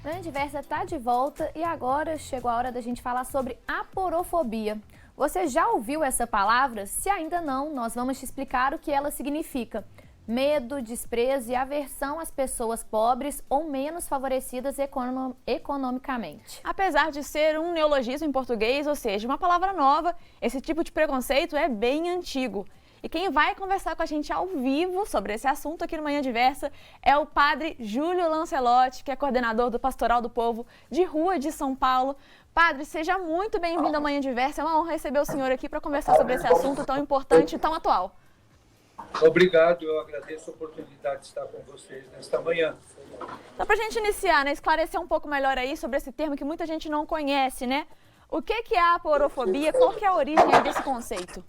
Manhã Diversa está de volta e agora chegou a hora da gente falar sobre aporofobia. Você já ouviu essa palavra? Se ainda não, nós vamos te explicar o que ela significa. Medo, desprezo e aversão às pessoas pobres ou menos favorecidas economicamente. Apesar de ser um neologismo em português, ou seja, uma palavra nova, esse tipo de preconceito é bem antigo. E quem vai conversar com a gente ao vivo sobre esse assunto aqui no Manhã Diversa é o padre Júlio Lancelotti, que é coordenador do Pastoral do Povo de Rua de São Paulo. Padre, seja muito bem-vindo ao Manhã Diversa. É uma honra receber o senhor aqui para conversar sobre esse assunto tão importante e tão atual. Obrigado, eu agradeço a oportunidade de estar com vocês nesta manhã. Então, para a gente iniciar, esclarecer um pouco melhor aí sobre esse termo que muita gente não conhece, O que é a aporofobia? Qual que é a origem desse conceito?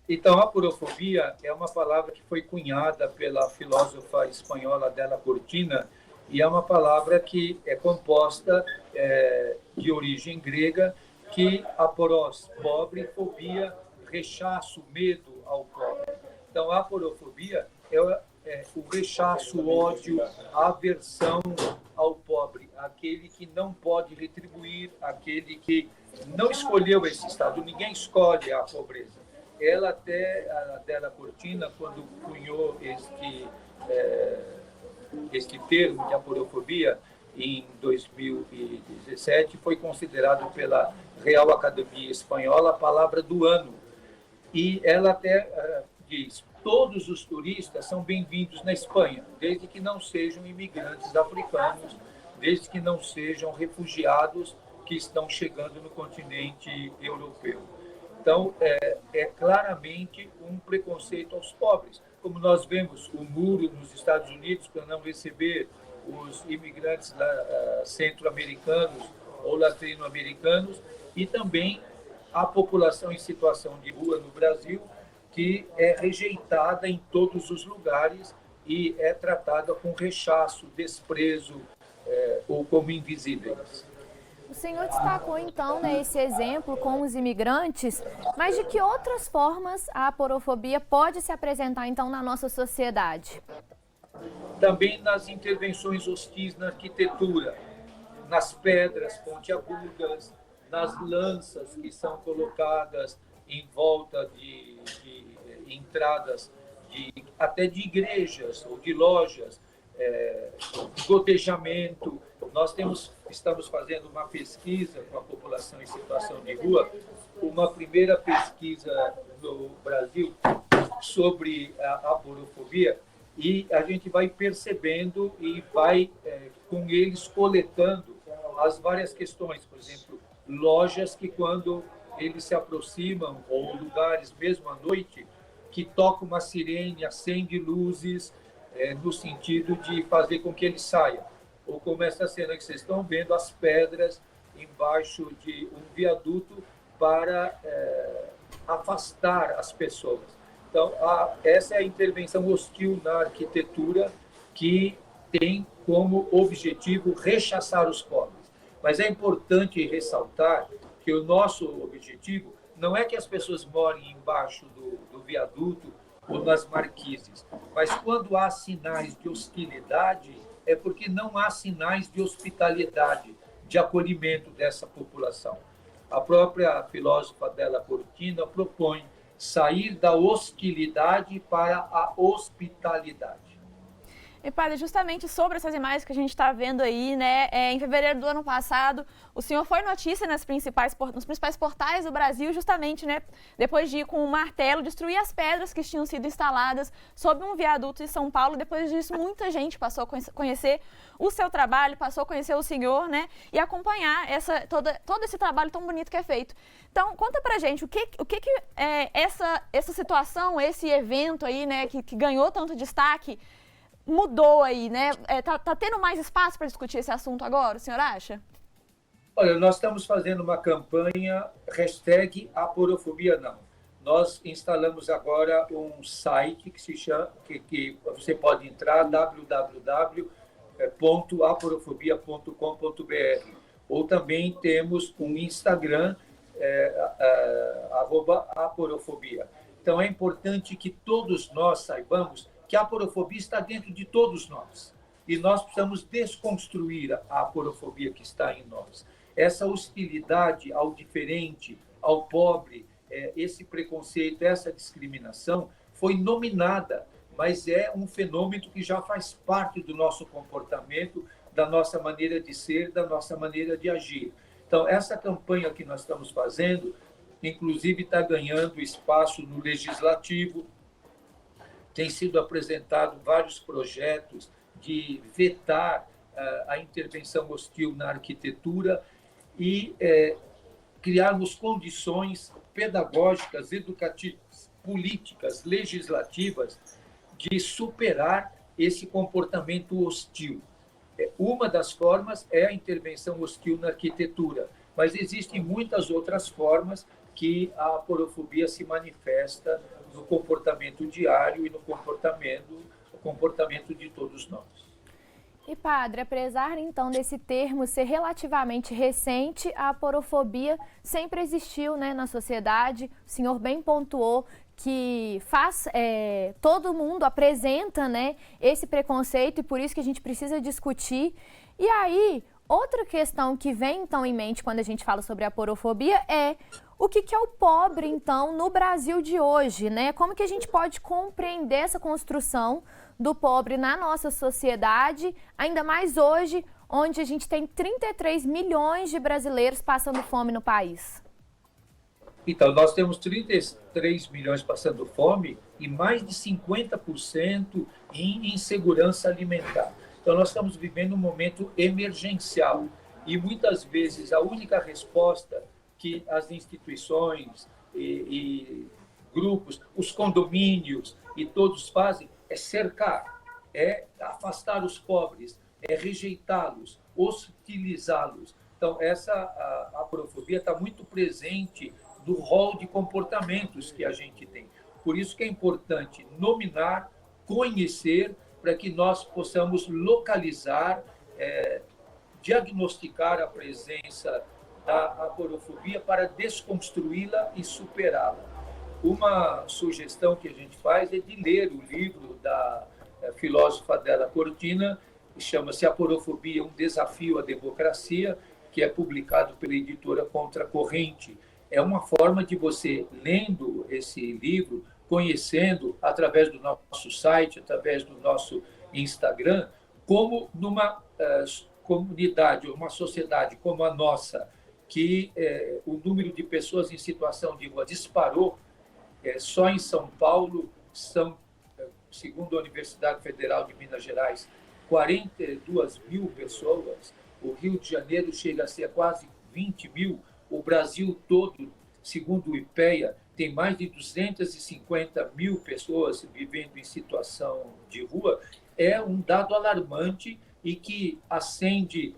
Então, aporofobia é uma palavra que foi cunhada pela filósofa espanhola Adela Cortina e é uma palavra que é composta de origem grega, que aporos, pobre, fobia, rechaço, medo ao pobre. Então, a aporofobia é o rechaço, o ódio, a aversão ao pobre, aquele que não pode retribuir, aquele que não escolheu esse estado. Ninguém escolhe a pobreza. Ela até, a Adela Cortina, quando cunhou este termo de aporofobia, em 2017, foi considerado pela Real Academia Espanhola a palavra do ano. E ela até diz: todos os turistas são bem-vindos na Espanha, desde que não sejam imigrantes africanos, desde que não sejam refugiados que estão chegando no continente europeu. Então, é claramente um preconceito aos pobres. Como nós vemos o muro nos Estados Unidos para não receber os imigrantes centro-americanos ou latino-americanos, e também a população em situação de rua no Brasil, que é rejeitada em todos os lugares e é tratada com rechaço, desprezo ou como invisíveis. O senhor destacou, então, esse exemplo com os imigrantes, mas de que outras formas a aporofobia pode se apresentar, então, na nossa sociedade? Também nas intervenções hostis na arquitetura, nas pedras pontiagudas, nas lanças que são colocadas em volta de entradas até de igrejas ou de lojas, gotejamento. Nós estamos fazendo uma pesquisa com a população em situação de rua, uma primeira pesquisa no Brasil sobre a aporofobia, e a gente vai percebendo e vai com eles coletando as várias questões. Por exemplo, lojas que quando eles se aproximam, ou lugares mesmo à noite, que toca uma sirene, acende luzes, no sentido de fazer com que eles saiam. Ou como essa cena que vocês estão vendo, as pedras embaixo de um viaduto para afastar as pessoas. Então, essa é a intervenção hostil na arquitetura, que tem como objetivo rechaçar os pobres. Mas é importante ressaltar que o nosso objetivo não é que as pessoas morem embaixo do viaduto ou nas marquises, mas quando há sinais de hostilidade, é porque não há sinais de hospitalidade, de acolhimento dessa população. A própria filósofa Adela Cortina propõe sair da hostilidade para a hospitalidade. E, padre, justamente sobre essas imagens que a gente está vendo aí, em fevereiro do ano passado, o senhor foi notícia nos principais portais do Brasil, justamente, depois de ir com um martelo destruir as pedras que tinham sido instaladas sob um viaduto em São Paulo. Depois disso, muita gente passou a conhecer o seu trabalho, passou a conhecer o senhor, e acompanhar todo esse trabalho tão bonito que é feito. Então, conta pra gente o que essa situação, esse evento aí, que ganhou tanto destaque, mudou aí, Tá tendo mais espaço para discutir esse assunto agora, o senhor acha? Olha, nós estamos fazendo uma campanha #aporofobia não. Nós instalamos agora um site que se chama, que você pode entrar, www.aporofobia.com.br, ou também temos um Instagram, @aporofobia. Então é importante que todos nós saibamos que a aporofobia está dentro de todos nós. E nós precisamos desconstruir a aporofobia que está em nós. Essa hostilidade ao diferente, ao pobre, esse preconceito, essa discriminação foi nominada, mas é um fenômeno que já faz parte do nosso comportamento, da nossa maneira de ser, da nossa maneira de agir. Então, essa campanha que nós estamos fazendo, inclusive está ganhando espaço no Legislativo, tem sido apresentado vários projetos de vetar a intervenção hostil na arquitetura e criarmos condições pedagógicas, educativas, políticas, legislativas de superar esse comportamento hostil. Uma das formas é a intervenção hostil na arquitetura, mas existem muitas outras formas que a aporofobia se manifesta no comportamento diário e no comportamento de todos nós. E, padre, apesar, então, desse termo ser relativamente recente, a aporofobia sempre existiu, né, na sociedade. O senhor bem pontuou que todo mundo apresenta, né, esse preconceito e por isso que a gente precisa discutir. E aí, outra questão que vem, então, em mente quando a gente fala sobre a aporofobia é o que é o pobre, então, no Brasil de hoje, né? Como que a gente pode compreender essa construção do pobre na nossa sociedade, ainda mais hoje, onde a gente tem 33 milhões de brasileiros passando fome no país? Então, nós temos 33 milhões passando fome e mais de 50% em insegurança alimentar. Então, nós estamos vivendo um momento emergencial e, muitas vezes, a única resposta que as instituições e grupos, os condomínios e todos fazem é cercar, é afastar os pobres, é rejeitá-los, hostilizá-los. Então, a aporofobia está muito presente do rol de comportamentos que a gente tem. Por isso que é importante nominar, conhecer, para que nós possamos localizar, diagnosticar a presença da aporofobia para desconstruí-la e superá-la. Uma sugestão que a gente faz é de ler o livro da filósofa Adela Cortina, que chama-se Aporofobia, um desafio à democracia, que é publicado pela editora Contracorrente. É uma forma de você, lendo esse livro, conhecendo através do nosso site, através do nosso Instagram, como numa comunidade, uma sociedade como a nossa, que o número de pessoas em situação de rua disparou. Só em São Paulo são, segundo a Universidade Federal de Minas Gerais, 42 mil pessoas. O Rio de Janeiro chega a ser quase 20 mil. O Brasil todo, segundo o IPEA, tem mais de 250 mil pessoas vivendo em situação de rua. É um dado alarmante e que acende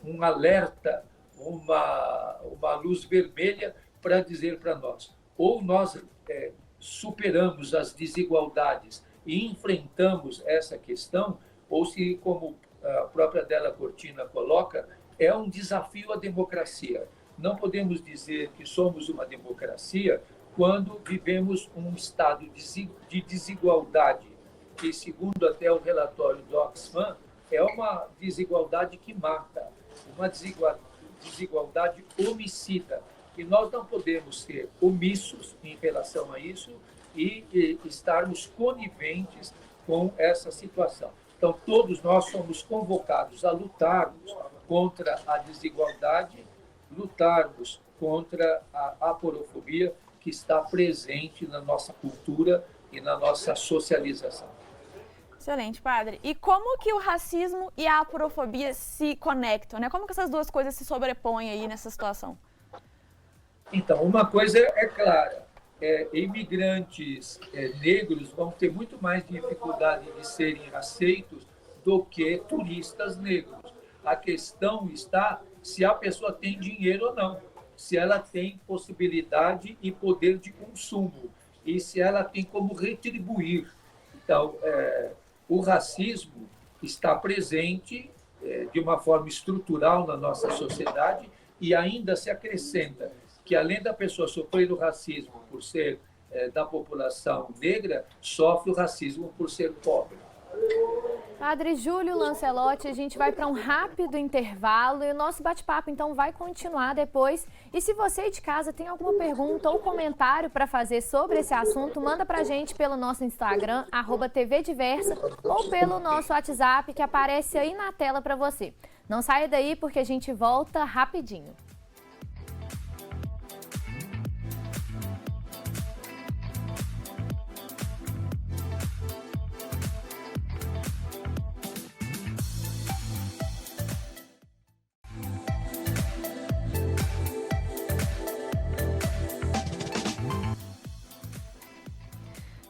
um alerta, uma luz vermelha para dizer para nós: ou nós superamos as desigualdades e enfrentamos essa questão, ou se, como a própria Adela Cortina coloca, é um desafio à democracia. Não podemos dizer que somos uma democracia quando vivemos um estado de desigualdade, que, segundo até o relatório do Oxfam, é uma desigualdade que mata, uma desigualdade homicida. E nós não podemos ser omissos em relação a isso e estarmos coniventes com essa situação. Então, todos nós somos convocados a lutarmos contra a desigualdade, lutarmos contra a aporofobia que está presente na nossa cultura e na nossa socialização. Excelente, padre. E como que o racismo e a aporofobia se conectam, né? Como que essas duas coisas se sobrepõem aí nessa situação? Então, uma coisa é clara, imigrantes negros vão ter muito mais dificuldade de serem aceitos do que turistas negros. A questão está se a pessoa tem dinheiro ou não, se ela tem possibilidade e poder de consumo, e se ela tem como retribuir. Então, o racismo está presente de uma forma estrutural na nossa sociedade e ainda se acrescenta que, além da pessoa sofrer o racismo por ser da população negra, sofre o racismo por ser pobre. Padre Júlio Lancelotti, a gente vai para um rápido intervalo e o nosso bate-papo então vai continuar depois. E se você aí de casa tem alguma pergunta ou comentário para fazer sobre esse assunto, manda para a gente pelo nosso Instagram, @tvdiversa, ou pelo nosso WhatsApp que aparece aí na tela para você. Não saia daí porque a gente volta rapidinho.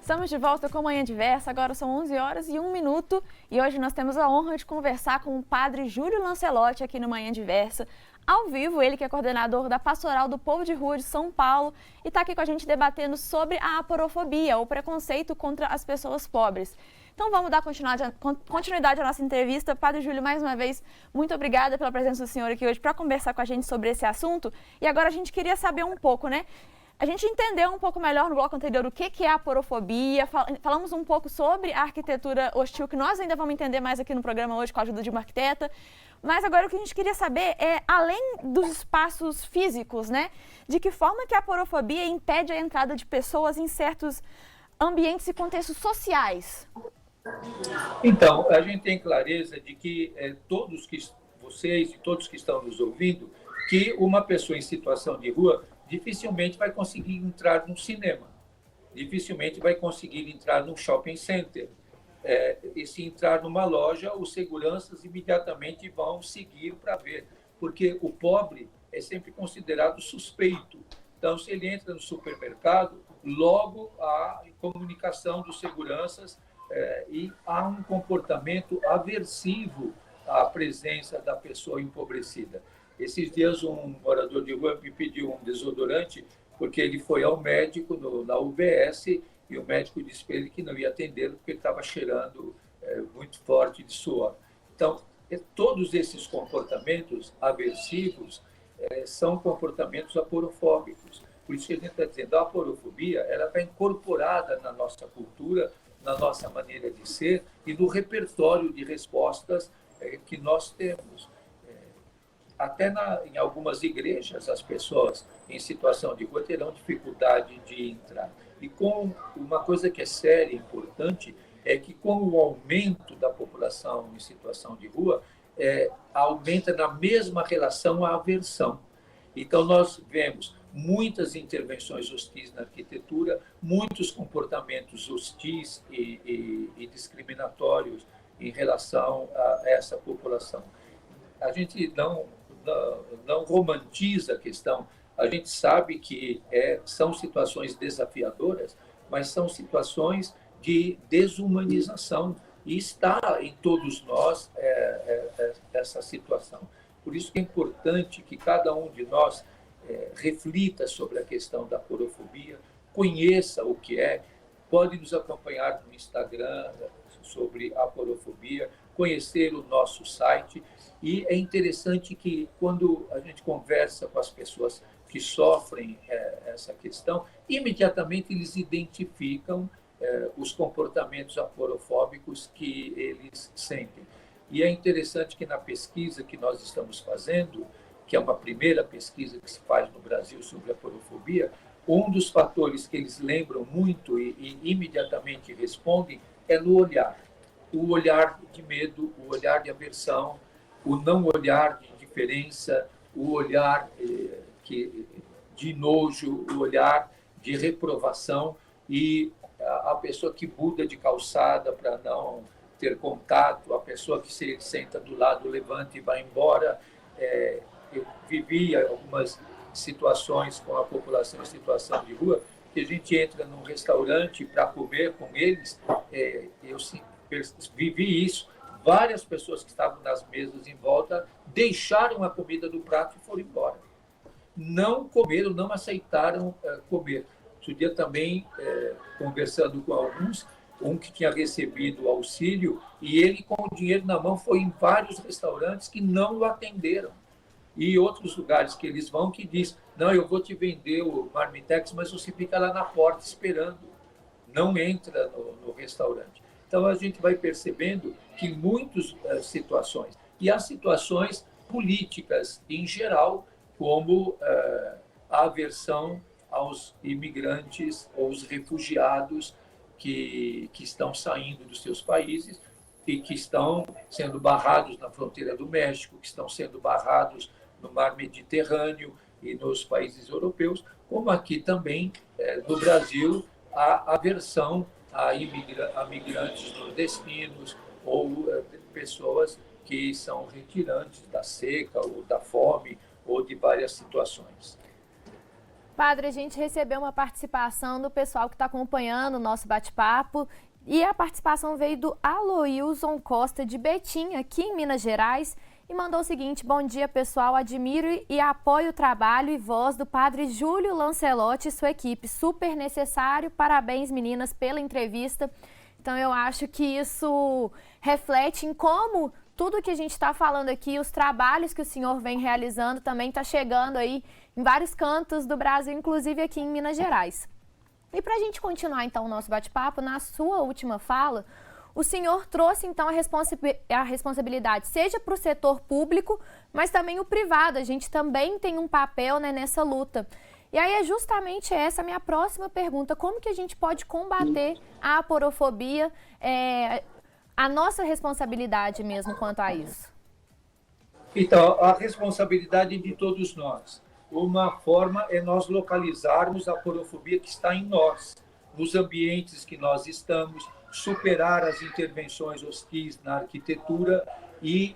Estamos de volta com Manhã Diversa, agora são 11h01 e hoje nós temos a honra de conversar com o Padre Júlio Lancelotti aqui no Manhã Diversa, ao vivo, ele que é coordenador da Pastoral do Povo de Rua de São Paulo e está aqui com a gente debatendo sobre a aporofobia, o preconceito contra as pessoas pobres. Então vamos dar continuidade à nossa entrevista. Padre Júlio, mais uma vez, muito obrigada pela presença do senhor aqui hoje para conversar com a gente sobre esse assunto. E agora a gente queria saber um pouco, né? A gente entendeu um pouco melhor no bloco anterior o que é a aporofobia, falamos um pouco sobre a arquitetura hostil, que nós ainda vamos entender mais aqui no programa hoje com a ajuda de uma arquiteta. Mas agora o que a gente queria saber é, além dos espaços físicos, né, de que forma que a aporofobia impede a entrada de pessoas em certos ambientes e contextos sociais? Então, a gente tem clareza de que vocês e todos que estão nos ouvindo, que uma pessoa em situação de rua dificilmente vai conseguir entrar num cinema, dificilmente vai conseguir entrar num shopping center. E se entrar numa loja, os seguranças imediatamente vão seguir para ver, porque o pobre é sempre considerado suspeito. Então, se ele entra no supermercado, logo há comunicação dos seguranças e há um comportamento aversivo à presença da pessoa empobrecida. Esses dias, um morador de rua me pediu um desodorante porque ele foi ao médico na UBS e o médico disse para ele que não ia atendê-lo porque ele estava cheirando muito forte de suor. Então, todos esses comportamentos aversivos são comportamentos aporofóbicos. Por isso que a gente está dizendo, a aporofobia ela está incorporada na nossa cultura, na nossa maneira de ser e no repertório de respostas que nós temos. Até em algumas igrejas, as pessoas em situação de rua terão dificuldade de entrar. E com uma coisa que é séria e importante é que com o aumento da população em situação de rua, aumenta na mesma relação a aversão. Então, nós vemos muitas intervenções hostis na arquitetura, muitos comportamentos hostis e discriminatórios em relação a essa população. A gente não romantiza a questão, a gente sabe que são situações desafiadoras, mas são situações de desumanização e está em todos nós essa situação. Por isso que é importante que cada um de nós reflita sobre a questão da aporofobia, conheça o que pode nos acompanhar no Instagram sobre a aporofobia, conhecer o nosso site. E é interessante que, quando a gente conversa com as pessoas que sofrem essa questão, imediatamente eles identificam os comportamentos aporofóbicos que eles sentem. E é interessante que na pesquisa que nós estamos fazendo, que é uma primeira pesquisa que se faz no Brasil sobre a aporofobia, um dos fatores que eles lembram muito e imediatamente respondem é no olhar. O olhar de medo, o olhar de aversão, o não olhar de indiferença, o olhar de nojo, o olhar de reprovação e a pessoa que muda de calçada para não ter contato, a pessoa que se senta do lado, levanta e vai embora. Eu vivi algumas situações com a população em situação de rua, que a gente entra num restaurante para comer com eles, eu vivi isso, várias pessoas que estavam nas mesas em volta deixaram a comida do prato e foram embora. Não comeram, não aceitaram comer. Outro dia também, conversando com alguns, um que tinha recebido auxílio e ele, com o dinheiro na mão, foi em vários restaurantes que não o atenderam. E outros lugares que eles vão que diz, não, eu vou te vender o marmitex, mas você fica lá na porta esperando. Não entra no restaurante. Então, a gente vai percebendo que em muitas situações, e há situações políticas em geral, como a aversão aos imigrantes ou os refugiados que estão saindo dos seus países e que estão sendo barrados na fronteira do México, que estão sendo barrados no mar Mediterrâneo e nos países europeus, como aqui também no Brasil, a aversão a migrantes nordestinos ou pessoas que são retirantes da seca ou da fome ou de várias situações. Padre, a gente recebeu uma participação do pessoal que está acompanhando o nosso bate-papo e a participação veio do Aloilson Costa de Betim, aqui em Minas Gerais, e mandou o seguinte: bom dia, pessoal, admiro e apoio o trabalho e voz do Padre Júlio Lancelotti e sua equipe, super necessário, parabéns meninas pela entrevista. Então eu acho que isso reflete em como tudo que a gente está falando aqui, os trabalhos que o senhor vem realizando também está chegando aí em vários cantos do Brasil, inclusive aqui em Minas Gerais. E para a gente continuar então o nosso bate-papo, na sua última fala, o senhor trouxe então a responsabilidade, seja para o setor público, mas também o privado. A gente também tem um papel, né, nessa luta. E aí é justamente essa a minha próxima pergunta: como que a gente pode combater a aporofobia, a nossa responsabilidade mesmo quanto a isso? Então, a responsabilidade de todos nós. Uma forma é nós localizarmos a aporofobia que está em nós, nos ambientes que nós estamos, superar as intervenções hostis na arquitetura e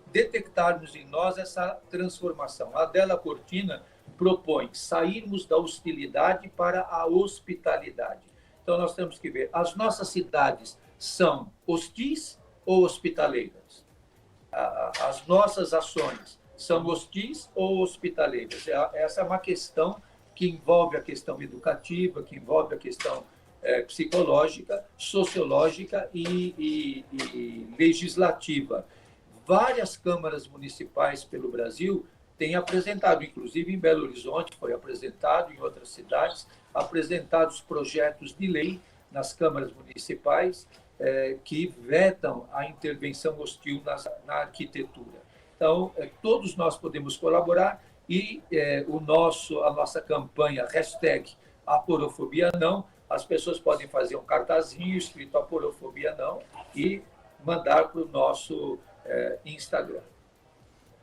detectarmos em nós essa transformação. A Adela Cortina propõe sairmos da hostilidade para a hospitalidade. Então, nós temos que ver, as nossas cidades são hostis ou hospitaleiras? As nossas ações são hostis ou hospitaleiras? Essa é uma questão que envolve a questão educativa, que envolve a questão psicológica, sociológica e legislativa. Várias câmaras municipais pelo Brasil têm apresentado, inclusive em Belo Horizonte, foi apresentado, em outras cidades, apresentados projetos de lei nas câmaras municipais que vetam a intervenção hostil na arquitetura. Então, todos nós podemos colaborar e a nossa campanha, #aporofobia não, as pessoas podem fazer um cartazinho escrito aporofobia não e mandar para o nosso Instagram.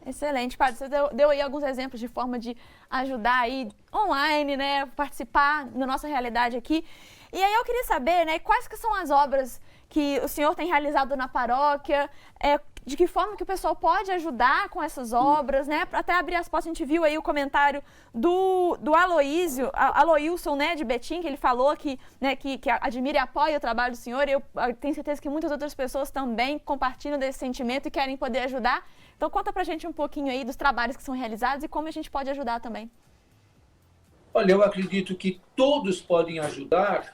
Excelente, Padre. Você deu aí alguns exemplos de forma de ajudar aí online, né, participar da nossa realidade aqui. E aí eu queria saber, né, quais que são as obras que o senhor tem realizado na paróquia, de que forma que o pessoal pode ajudar com essas obras, né? Até abrir as portas, a gente viu aí o comentário do Aloilson, né, de Betim, que ele falou que admira e apoia o trabalho do senhor. Eu tenho certeza que muitas outras pessoas também compartilham desse sentimento e querem poder ajudar. Então conta pra gente um pouquinho aí dos trabalhos que são realizados e como a gente pode ajudar também. Olha, eu acredito que todos podem ajudar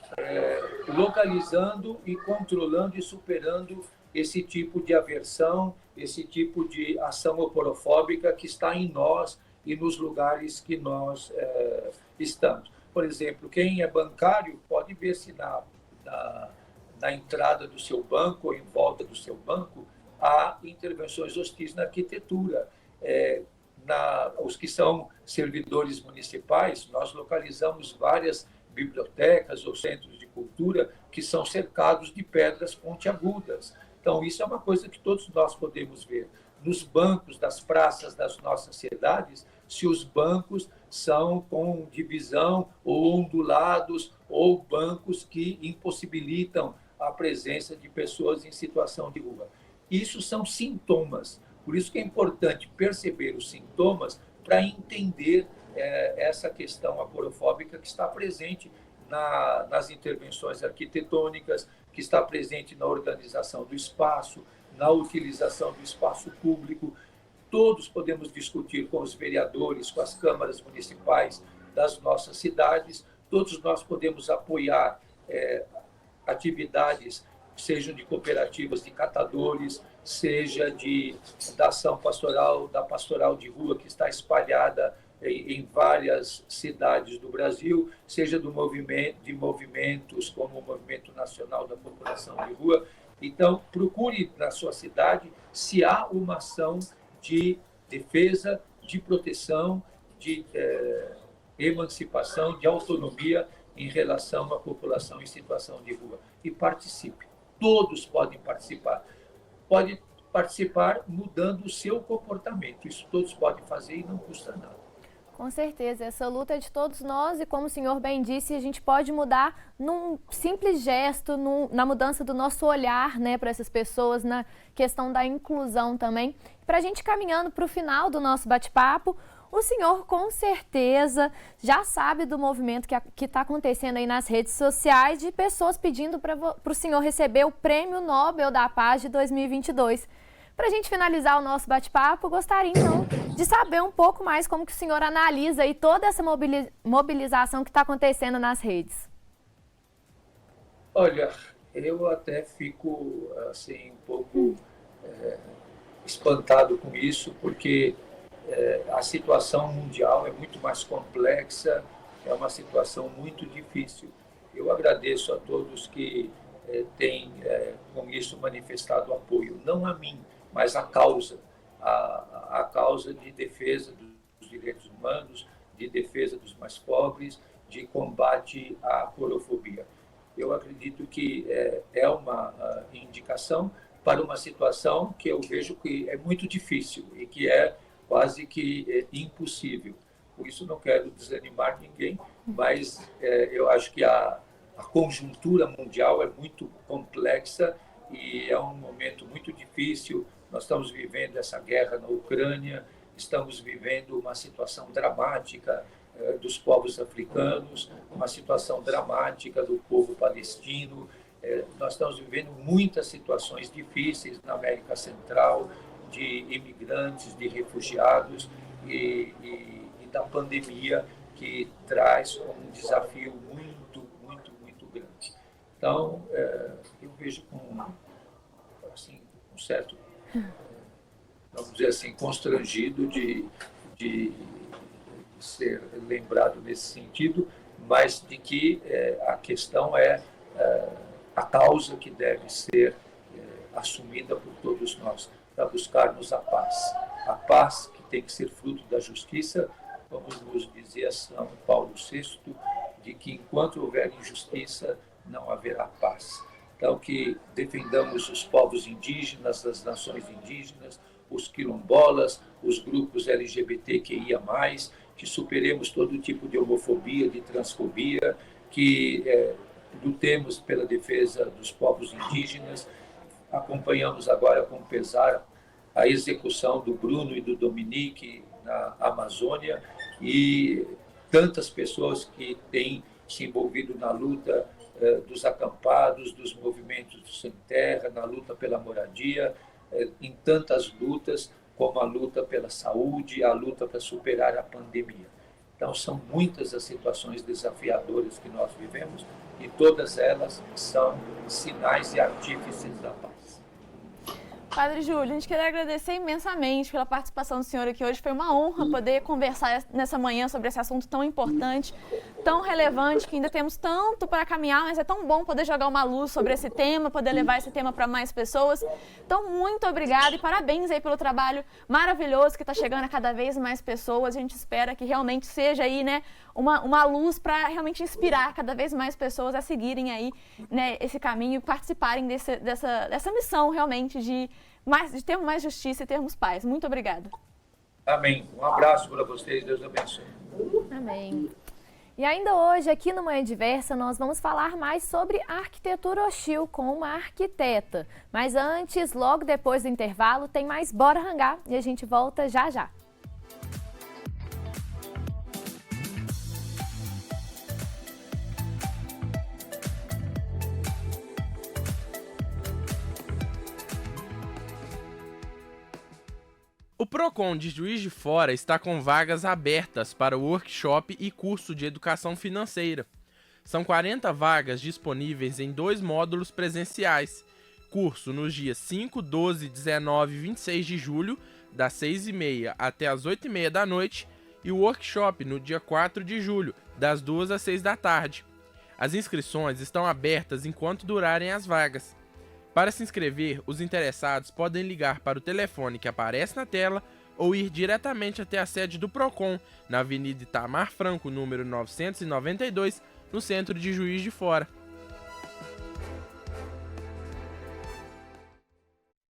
localizando e controlando e superando esse tipo de aversão, esse tipo de ação aporofóbica que está em nós e nos lugares que nós estamos. Por exemplo, quem é bancário pode ver se na entrada do seu banco ou em volta do seu banco há intervenções hostis na arquitetura. Os que são servidores municipais, nós localizamos várias bibliotecas ou centros de cultura que são cercados de pedras pontiagudas. Então, isso é uma coisa que todos nós podemos ver. Nos bancos das praças das nossas cidades, se os bancos são com divisão ou ondulados ou bancos que impossibilitam a presença de pessoas em situação de rua. Isso são sintomas. Por isso que é importante perceber os sintomas para entender essa questão aporofóbica que está presente nas intervenções arquitetônicas, que está presente na organização do espaço, na utilização do espaço público. Todos podemos discutir com os vereadores, com as câmaras municipais das nossas cidades, todos nós podemos apoiar atividades, sejam de cooperativas de catadores, seja da ação pastoral, da pastoral de rua que está espalhada em várias cidades do Brasil, seja de movimentos como o Movimento Nacional da População de Rua. Então, procure na sua cidade se há uma ação de defesa, de proteção, de emancipação, de autonomia em relação à população em situação de rua. E participe. Todos podem participar. Podem participar mudando o seu comportamento. Isso todos podem fazer e não custa nada. Com certeza, essa luta é de todos nós e, como o senhor bem disse, a gente pode mudar num simples gesto, na mudança do nosso olhar, né, para essas pessoas, na questão da inclusão também. Para a gente caminhando para o final do nosso bate-papo, o senhor com certeza já sabe do movimento que está acontecendo aí nas redes sociais de pessoas pedindo para o senhor receber o Prêmio Nobel da Paz de 2022. Para a gente finalizar o nosso bate-papo, gostaria então de saber um pouco mais como que o senhor analisa aí toda essa mobilização que está acontecendo nas redes. Olha, eu até fico assim, um pouco espantado com isso, porque a situação mundial é muito mais complexa, é uma situação muito difícil. Eu agradeço a todos que têm com isso manifestado apoio, não a mim, mas a causa de defesa dos direitos humanos, de defesa dos mais pobres, de combate à aporofobia. Eu acredito que é uma indicação para uma situação que eu vejo que é muito difícil e que é quase que impossível. Por isso não quero desanimar ninguém, mas eu acho que a conjuntura mundial é muito complexa e é um momento muito difícil. Nós estamos vivendo essa guerra na Ucrânia, estamos vivendo uma situação dramática dos povos africanos, uma situação dramática do povo palestino. Nós estamos vivendo muitas situações difíceis na América Central, de imigrantes, de refugiados e da pandemia, que traz um desafio muito, muito, muito grande. Então, eu vejo com assim, um certo, vamos dizer assim, constrangido de ser lembrado nesse sentido, mas de que a questão é a causa que deve ser assumida por todos nós, para buscarmos a paz que tem que ser fruto da justiça. Vamos nos dizer a São Paulo VI, de que enquanto houver injustiça, não haverá paz. Então, que defendamos os povos indígenas, as nações indígenas, os quilombolas, os grupos LGBTQIA+, que superemos todo tipo de homofobia, de transfobia, que lutemos pela defesa dos povos indígenas. Acompanhamos agora com pesar a execução do Bruno e do Dominique na Amazônia e tantas pessoas que têm se envolvido na luta dos acampados, dos movimentos sem terra, na luta pela moradia, em tantas lutas, como a luta pela saúde, a luta para superar a pandemia. Então, são muitas as situações desafiadoras que nós vivemos e todas elas são sinais e artífices da paz. Padre Júlio, a gente queria agradecer imensamente pela participação do senhor aqui hoje. Foi uma honra poder conversar nessa manhã sobre esse assunto tão importante, tão relevante, que ainda temos tanto para caminhar, mas é tão bom poder jogar uma luz sobre esse tema, poder levar esse tema para mais pessoas. Então, muito obrigada e parabéns aí pelo trabalho maravilhoso que está chegando a cada vez mais pessoas. A gente espera que realmente seja aí, né, uma luz para realmente inspirar cada vez mais pessoas a seguirem aí, né, esse caminho e participarem dessa missão realmente de termos mais justiça e termos paz. Muito obrigada. Amém. Um abraço para vocês. Deus abençoe. Amém. E ainda hoje, aqui no Manhã Diversa, nós vamos falar mais sobre arquitetura hostil com uma arquiteta. Mas antes, logo depois do intervalo, tem mais Bora Rangar e a gente volta já já. O Procon de Juiz de Fora está com vagas abertas para o workshop e curso de educação financeira. São 40 vagas disponíveis em 2 módulos presenciais. Curso nos dias 5, 12, 19 e 26 de julho, das 6h30 até as 8h30 da noite, e o workshop no dia 4 de julho, das 2 às 6 da tarde. As inscrições estão abertas enquanto durarem as vagas. Para se inscrever, os interessados podem ligar para o telefone que aparece na tela ou ir diretamente até a sede do Procon, na Avenida Itamar Franco, número 992, no centro de Juiz de Fora.